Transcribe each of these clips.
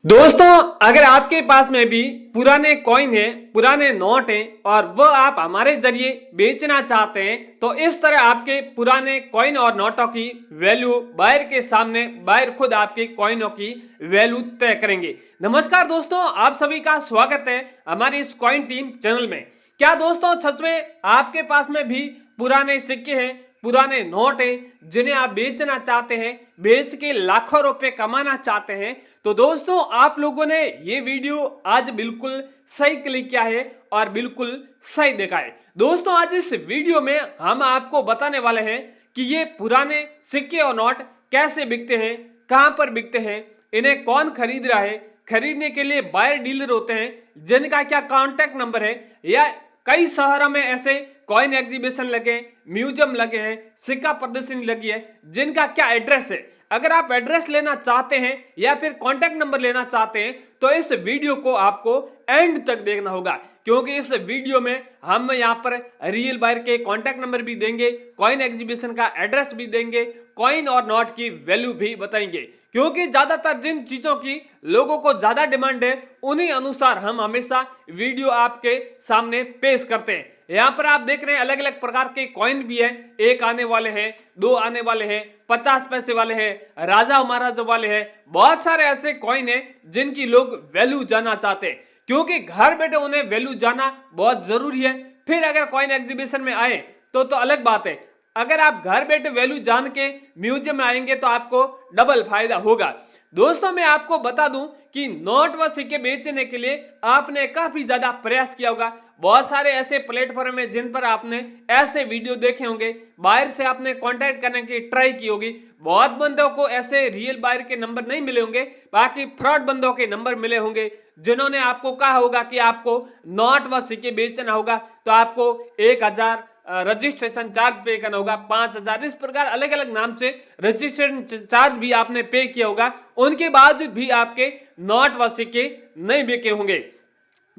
दोस्तों, अगर आपके पास में भी पुराने कॉइन है, पुराने नोट हैं और वह आप हमारे जरिए बेचना चाहते हैं तो इस तरह आपके पुराने कॉइन और नोटों की वैल्यू बायर के सामने बायर खुद आपके कॉइनों की वैल्यू तय करेंगे। नमस्कार दोस्तों, आप सभी का स्वागत है हमारी इस कॉइन टीम चैनल में। क्या दोस्तों सच में आपके पास में भी पुराने सिक्के हैं, पुराने नोट हैं जिन्हें आप बेचना चाहते हैं, बेच के लाखों रुपए कमाना चाहते हैं? तो दोस्तों आप लोगों ने ये वीडियो आज बिल्कुल सही क्लिक किया है और बिल्कुल सही देखा है। दोस्तों आज इस वीडियो में हम आपको बताने वाले हैं कि ये पुराने सिक्के और नोट कैसे बिकते हैं, कहां पर बिकते हैं, इन्हें कौन खरीद रहा है, खरीदने के लिए बायर डीलर होते हैं जिनका क्या कॉन्टैक्ट नंबर है, या कई शहरों में ऐसे कॉइन एग्जीबिशन लगे, म्यूजियम लगे हैं, सिक्का प्रदर्शनी लगी है जिनका क्या एड्रेस है। अगर आप एड्रेस लेना चाहते हैं या फिर कॉन्टैक्ट नंबर लेना चाहते हैं तो इस वीडियो को आपको एंड तक देखना होगा, क्योंकि इस वीडियो में हम यहाँ पर रियल बायर के कॉन्टैक्ट नंबर भी देंगे, कॉइन एग्जीबिशन का एड्रेस भी देंगे, कॉइन और नोट की वैल्यू भी बताएंगे। क्योंकि ज्यादातर जिन चीजों की लोगों को ज्यादा डिमांड है उन्हीं अनुसार हम हमेशा वीडियो आपके सामने पेश करते हैं। यहाँ पर आप देख रहे हैं अलग अलग प्रकार के कॉइन भी है, एक आने वाले हैं, दो आने वाले हैं, 50 पैसे वाले हैं, राजा महाराजा वाले हैं, बहुत सारे ऐसे कॉइन हैं जिनकी लोग वैल्यू जानना चाहते हैं, क्योंकि घर बैठे उन्हें वैल्यू जानना बहुत जरूरी है। फिर अगर कॉइन एग्जीबिशन में आए तो अलग बात है। अगर आप घर बैठे वैल्यू जान के म्यूजियम में आएंगे तो आपको डबल फायदा होगा। दोस्तों मैं आपको बता दूं कि नोट व सिक्के बेचने के लिए आपने काफी ज्यादा प्रयास किया होगा। बहुत सारे ऐसे प्लेटफॉर्म है जिन पर आपने ऐसे वीडियो देखे होंगे, बायर से आपने कांटेक्ट करने की ट्राई की होगी। बहुत बंदों को ऐसे रियल बायर के नंबर नहीं मिले होंगे, बाकी फ्रॉड बंदों के नंबर मिले होंगे जिन्होंने आपको कहा होगा कि आपको नोट व सिक्के बेचना होगा तो आपको 1000 रजिस्ट्रेशन चार्ज पे करना होगा, 5000, इस प्रकार अलग अलग नाम से रजिस्ट्रेशन चार्ज भी आपने पे किया होगा। उनके बावजूद भी आपके नोट व सिक्के नहीं बिके होंगे।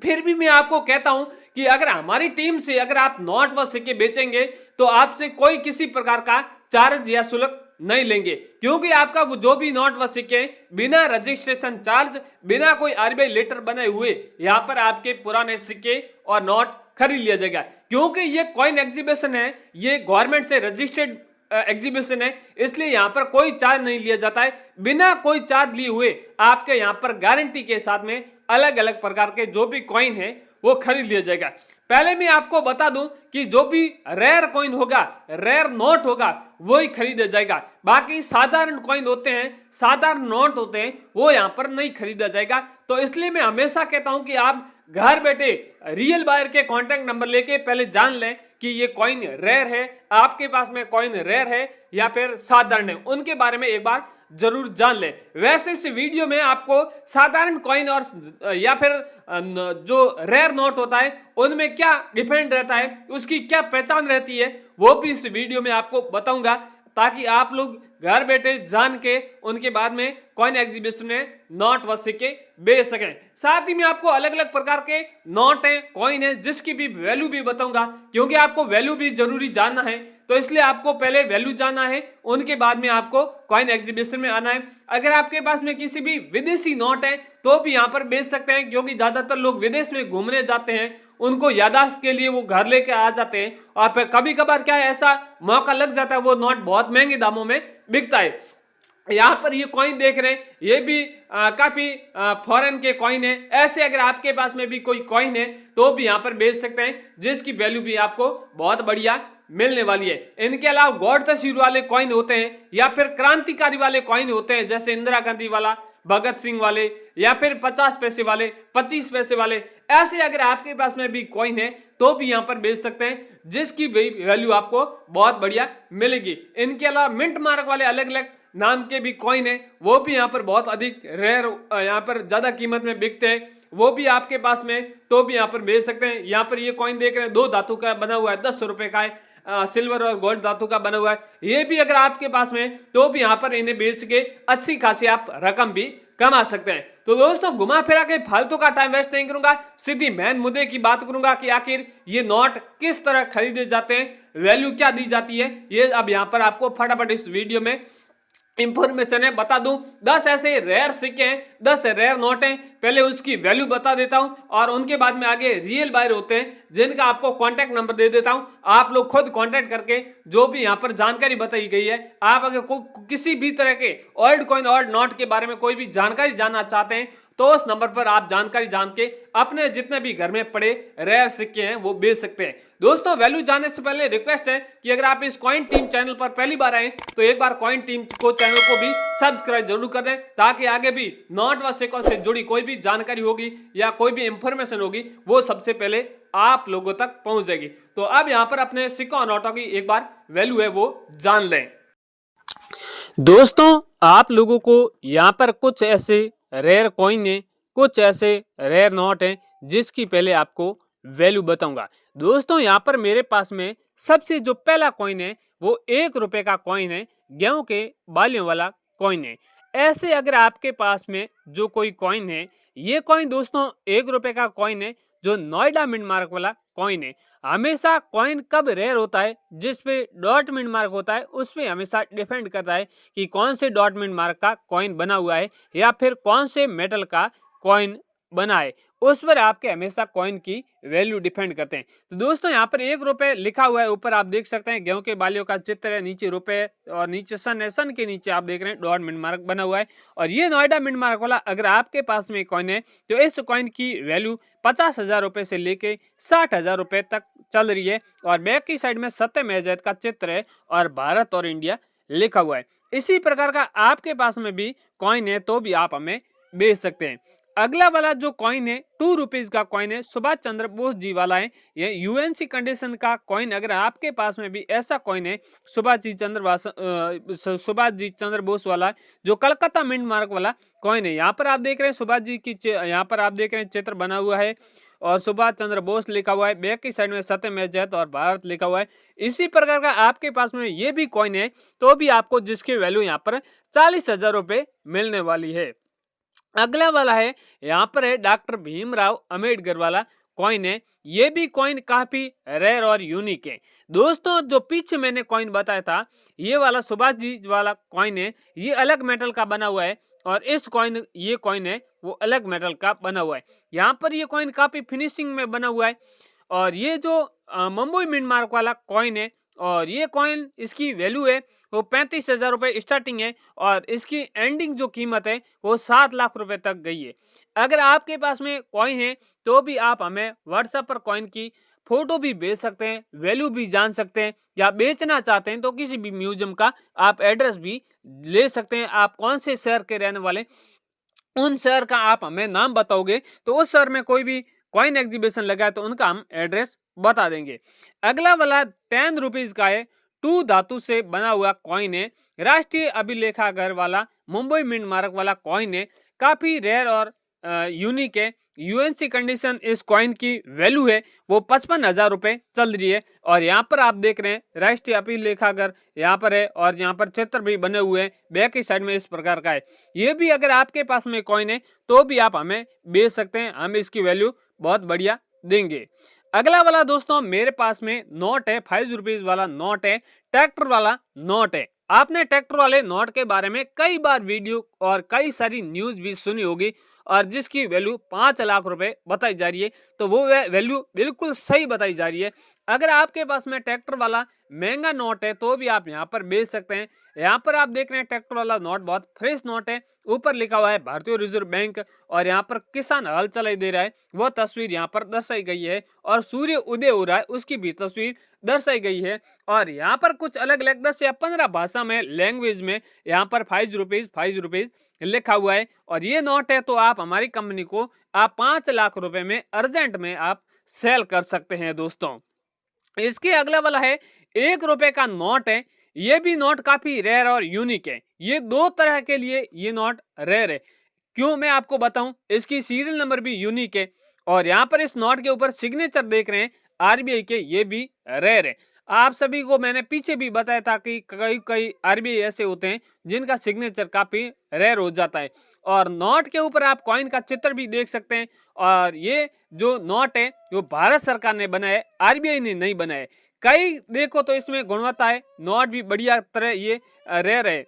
फिर भी मैं आपको कहता हूं कि अगर हमारी टीम से अगर आप नोट व सिक्के बेचेंगे तो आपसे कोई किसी प्रकार का चार्ज या शुल्क नहीं लेंगे, क्योंकि आपका वो जो भी नोट व सिक्के बिना रजिस्ट्रेशन चार्ज, बिना कोई आरबीआई लेटर बने हुए यहाँ पर आपके पुराने सिक्के और नोट खरीद लिया जाएगा। क्योंकि ये कॉइन एग्जीबिशन है, ये गवर्नमेंट से रजिस्टर्ड एग्जीबिशन है, इसलिए यहाँ पर कोई चार्ज नहीं लिया जाता है। बिना कोई चार्ज लिए हुए आपके यहाँ पर गारंटी के साथ में अलग अलग प्रकार के जो भी कॉइन है वो खरीद लिया जाएगा। पहले मैं आपको बता दूं कि जो भी रेयर कॉइन होगा, रेयर नोट होगा, वो ही खरीदा जाएगा। बाकी साधारण कॉइन होते हैं, साधारण नोट होते हैं, वो यहाँ पर नहीं खरीदा जाएगा। तो इसलिए मैं हमेशा कहता हूं कि आप घर बैठे रियल बायर के कॉन्टैक्ट नंबर लेके पहले जान लें कि ये कॉइन रेयर है, आपके पास में कॉइन रेयर है या फिर साधारण है, उनके बारे में एक बार जरूर जान लें। वैसे इस वीडियो में आपको साधारण कॉइन और या फिर जो रेयर नोट होता है उनमें क्या डिफरेंट रहता है, उसकी क्या पहचान रहती है, वो भी इस वीडियो में आपको बताऊंगा, ताकि आप लोग घर बैठे जान के उनके बाद में कॉइन एग्जीबिशन में नोट व सिक्के बेच सकें। साथ ही मैं आपको अलग अलग प्रकार के नोट है, कॉइन है, जिसकी भी वैल्यू भी बताऊंगा, क्योंकि आपको वैल्यू भी जरूरी जानना है। तो इसलिए आपको पहले वैल्यू जानना है, उनके बाद में आपको कॉइन एग्जीबिशन में आना है। अगर आपके पास में किसी भी विदेशी नोट है तो भी यहाँ पर बेच सकते हैं, क्योंकि ज्यादातर लोग विदेश में घूमने जाते हैं, उनको यादाश्त के लिए वो घर लेके आ जाते हैं, और फिर कभी कभार क्या है ऐसा मौका लग जाता है वो नोट बहुत महंगे दामों में बिकता है। यहाँ पर ये कॉइन देख रहे हैं, ये भी काफी फॉरेन के कॉइन है। ऐसे अगर आपके पास में भी कोई कॉइन है तो भी यहाँ पर बेच सकते हैं, जिसकी वैल्यू भी आपको बहुत बढ़िया मिलने वाली है। इनके अलावा गॉड तस्वीर वाले कॉइन होते हैं या फिर क्रांतिकारी वाले कॉइन होते हैं, जैसे इंदिरा गांधी वाला, भगत सिंह वाले, या फिर 50 पैसे वाले, 25 पैसे वाले। ऐसे अगर आपके पास में भी कॉइन है तो भी यहाँ पर बेच सकते हैं, जिसकी वैल्यू आपको बहुत बढ़िया मिलेगी। इनके अलावा मिंट मार्क वाले अलग अलग नाम के भी कॉइन है, वो भी यहाँ पर बहुत अधिक रेयर, यहाँ पर ज्यादा कीमत में बिकते हैं, वो भी आपके पास में तो भी यहाँ पर बेच सकते हैं। यहाँ पर ये कॉइन देख रहे हैं, 2 धातु का बना हुआ है, 10 रुपए का है, सिल्वर और गोल्ड धातु का बना हुआ है। ये भी अगर आपके पास में तो भी यहाँ पर इन्हें बेच के अच्छी खासी आप रकम भी कमा सकते हैं। तो दोस्तों घुमा फिरा के फालतू का टाइम वेस्ट नहीं करूंगा, सीधी मेन मुद्दे की बात करूंगा कि आखिर ये नोट किस तरह खरीदे जाते हैं, वैल्यू क्या दी जाती है, ये अब यहाँ पर आपको फटाफट इस वीडियो में इंफॉर्मेशन है बता दूं। 10 ऐसे रेयर सिक्के हैं, 10 रेयर नोट हैं, पहले उसकी वैल्यू बता देता हूं और उनके बाद में आगे रियल बायर होते हैं जिनका आपको कांटेक्ट नंबर दे देता हूं। आप लोग खुद कांटेक्ट करके जो भी यहां पर जानकारी बताई गई है, आप अगर किसी भी तरह के ओल्ड कॉइन और नोट के बारे में कोई भी जानकारी जानना चाहते हैं तो उस नंबर पर आप जानकारी जान के अपने जितने भी घर में पड़े रेयर सिक्के हैं वो बेच सकते हैं। दोस्तों वैल्यू जानने से पहले रिक्वेस्ट है कि अगर आप इस कॉइन टीम चैनल पर पहली बार आए तो एक बार कॉइन टीम को चैनल को भी सब्सक्राइब जरूर कर दें ताकि आगे भी नोट व सिक्कों से जुड़ी कोई भी जानकारी होगी या कोई भी इंफॉर्मेशन होगी वो सबसे पहले आप लोगों तक पहुंच जाएगी। तो अब यहाँ पर अपने सिक्कों और नोटों की एक बार वैल्यू है वो जान लें। दोस्तों आप लोगों को यहाँ पर कुछ ऐसे रेयर कॉइन है, कुछ ऐसे रेयर नोट हैं जिसकी पहले आपको वैल्यू बताऊंगा। दोस्तों यहाँ पर मेरे पास में सबसे जो पहला कॉइन है वो 1 रुपए का कॉइन है, गेहूं के बालियों वाला कॉइन है। ऐसे अगर आपके पास में जो कोई कॉइन है, ये कॉइन दोस्तों 1 रुपए का कॉइन है जो नोएडा मिंट मार्क वाला कॉइन है। हमेशा कॉइन कब रेयर होता है, जिस पे डॉट मिंट मार्क होता है उस पे हमेशा डिपेंड करता है कि कौन से डॉट मिंट मार्क का कॉइन बना हुआ है या फिर कौन से मेटल का कॉइन बना है, उस पर आपके हमेशा कॉइन की वैल्यू डिपेंड करते हैं। तो दोस्तों यहाँ पर 1 रुपए लिखा हुआ है, ऊपर आप देख सकते हैं गेहूं के बालियों का चित्र है, नीचे रुपए और नीचे सन है, सन के नीचे आप देख रहे हैं डॉट मिंट मार्क बना हुआ है। और ये नोएडा मिंट मार्क वाला अगर आपके पास में कॉइन है तो इस कॉइन की वैल्यू 50,000 रुपए से लेके 60,000 रुपए तक चल रही है। और बैक की साइड में सत्यम एजाज का चित्र है और भारत और इंडिया लिखा हुआ है। इसी प्रकार का आपके पास में भी कॉइन है तो भी आप हमें बेच सकते हैं। अगला वाला जो कॉइन है 2 रुपीज का कॉइन है, सुभाष चंद्र बोस जी वाला है। ये यूएनसी कंडीशन का कॉइन अगर आपके पास में भी ऐसा कॉइन है सुभाष जी चंद्र बोस वाला जो कलकत्ता मिंट मार्क वाला कॉइन है। यहाँ पर आप देख रहे हैं सुभाष जी की यहाँ पर आप देख रहे हैं चित्र बना हुआ है और सुभाष चंद्र बोस लिखा हुआ है, बैक की साइड में सत्यम एजाज और भारत लिखा हुआ है। इसी प्रकार का आपके पास में ये भी कॉइन है तो भी आपको जिसकी वैल्यू यहाँ पर 40,000 रुपए मिलने वाली है। अगला वाला है यहाँ पर है डॉक्टर भीमराव अंबेडकर वाला कॉइन है। ये भी कॉइन काफी रेयर और यूनिक है। दोस्तों जो पीछे मैंने कॉइन बताया था ये वाला सुभाष जी वाला कॉइन है, ये अलग मेटल का बना हुआ है और ये कॉइन है वो अलग मेटल का बना हुआ है। यहाँ पर ये कॉइन काफी फिनिशिंग में बना हुआ है और ये जो मुंबई मिंट मार्क वाला कॉइन है और ये कॉइन इसकी वैल्यू है वो 35,000 रुपये स्टार्टिंग है और इसकी एंडिंग जो कीमत है वो 7 लाख रुपए तक गई है। अगर आपके पास में कॉइन है तो भी आप हमें व्हाट्सएप पर कॉइन की फोटो भी भेज सकते हैं, वैल्यू भी जान सकते हैं, या बेचना चाहते हैं तो किसी भी म्यूजियम का आप एड्रेस भी ले सकते हैं। आप कौन से शहर के रहने वाले, उन शहर का आप हमें नाम बताओगे तो उस शहर में कोई भी कॉइन एग्जीबिशन लगा है तो उनका हम एड्रेस बता देंगे। अगला वाला 10 रुपीज का है, 2 धातु से बना हुआ कॉइन है, राष्ट्रीय अभिलेखागार वाला मुंबई मिंट मार्क वाला कॉइन है, काफी रेयर और यूनिक है। यूएनसी कंडीशन इस कॉइन की वैल्यू है वो 55,000 रुपए चल रही है। और यहाँ पर आप देख रहे हैं राष्ट्रीय अभिलेखागार यहाँ पर है और यहाँ पर चित्र भी बने हुए हैं, बैक की साइड में इस प्रकार का है। ये भी अगर आपके पास में कॉइन है तो भी आप हमें बेच सकते हैं, हम इसकी वैल्यू बहुत बढ़िया देंगे। अगला वाला दोस्तों मेरे पास में नोट है, 5 रुपीज वाला नोट है, ट्रैक्टर वाला नोट है। आपने ट्रैक्टर वाले नोट के बारे में कई बार वीडियो और कई सारी न्यूज भी सुनी होगी और जिसकी वैल्यू 5 लाख रुपए बताई जा रही है, तो वो वैल्यू बिल्कुल सही बताई जा रही है। अगर आपके पास में ट्रैक्टर वाला महंगा नोट है तो भी आप यहाँ पर बेच सकते हैं। यहाँ पर आप देख रहे हैं ट्रैक्टर वाला नोट बहुत फ्रेश नोट है, ऊपर लिखा हुआ है भारतीय रिजर्व बैंक और यहाँ पर किसान हल चलाई दे रहा है वो तस्वीर यहाँ पर दर्शाई गई है और सूर्य उदय हो रहा है उसकी भी तस्वीर दर्शाई गई है। और यहाँ पर कुछ अलग अलग 10 या 15 भाषा में लैंग्वेज में यहाँ पर 5 रुपीज लिखा हुआ है। और ये नोट है तो आप हमारी कंपनी को आप 5 लाख रुपए में अर्जेंट में आप सेल कर सकते हैं। दोस्तों इसके अगला वाला है 1 रुपए का नोट है, ये भी नोट काफी रेयर और यूनिक है। ये 2 तरह के लिए ये नोट रेयर है, क्यों मैं आपको बताऊं, इसकी सीरियल नंबर भी यूनिक है और यहाँ पर इस नोट के ऊपर सिग्नेचर देख रहे हैं आरबीआई के, ये भी रेयर है। आप सभी को मैंने पीछे भी बताया था कि कई आरबीआई ऐसे होते हैं जिनका सिग्नेचर काफी रेयर हो जाता है। और नोट के ऊपर आप कॉइन का चित्र भी देख सकते हैं और ये जो नोट है वो भारत सरकार ने बनाया है, आरबीआई ने नहीं बनाया। कई देखो तो इसमें गुणवत्ता है, नोट भी बढ़िया तरह ये रेयर है।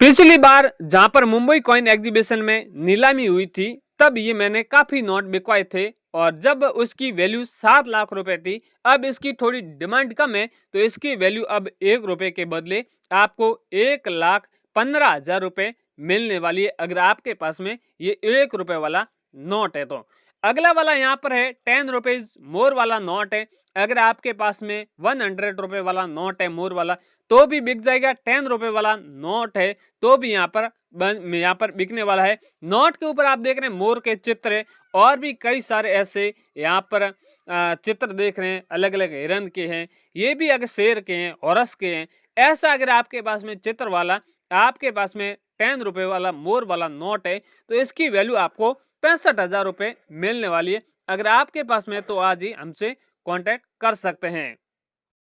पिछली बार जहां पर मुंबई कॉइन एग्जीबिशन में नीलामी हुई थी तब ये मैंने काफी नोट बिकवाए थे और जब उसकी वैल्यू 7 लाख रुपए थी। अब इसकी थोड़ी डिमांड कम है तो इसकी वैल्यू अब 1 रुपए के बदले आपको 1,15,000 रुपए मिलने वाली है अगर आपके पास में ये 1 रुपए वाला नोट है। तो अगला वाला यहाँ पर है 10 रुपीज मोर वाला नोट है। अगर आपके पास में 100 रुपए वाला नोट है मोर वाला तो भी बिक जाएगा। 10 रुपए वाला नोट है तो भी यहाँ पर बिकने वाला है। नोट के ऊपर आप देख रहे हैं मोर के चित्र है और भी कई सारे ऐसे यहाँ पर चित्र देख रहे हैं, अलग अलग हिरन के हैं, ये भी अगर शेर के हैं, औरस के हैं। ऐसा अगर आपके पास में चित्र वाला आपके पास में 10 रुपए वाला मोर वाला नोट है तो इसकी वैल्यू आपको 65,000 रुपए मिलने वाली है। अगर आपके पास में तो आज ही हमसे कांटेक्ट कर सकते हैं।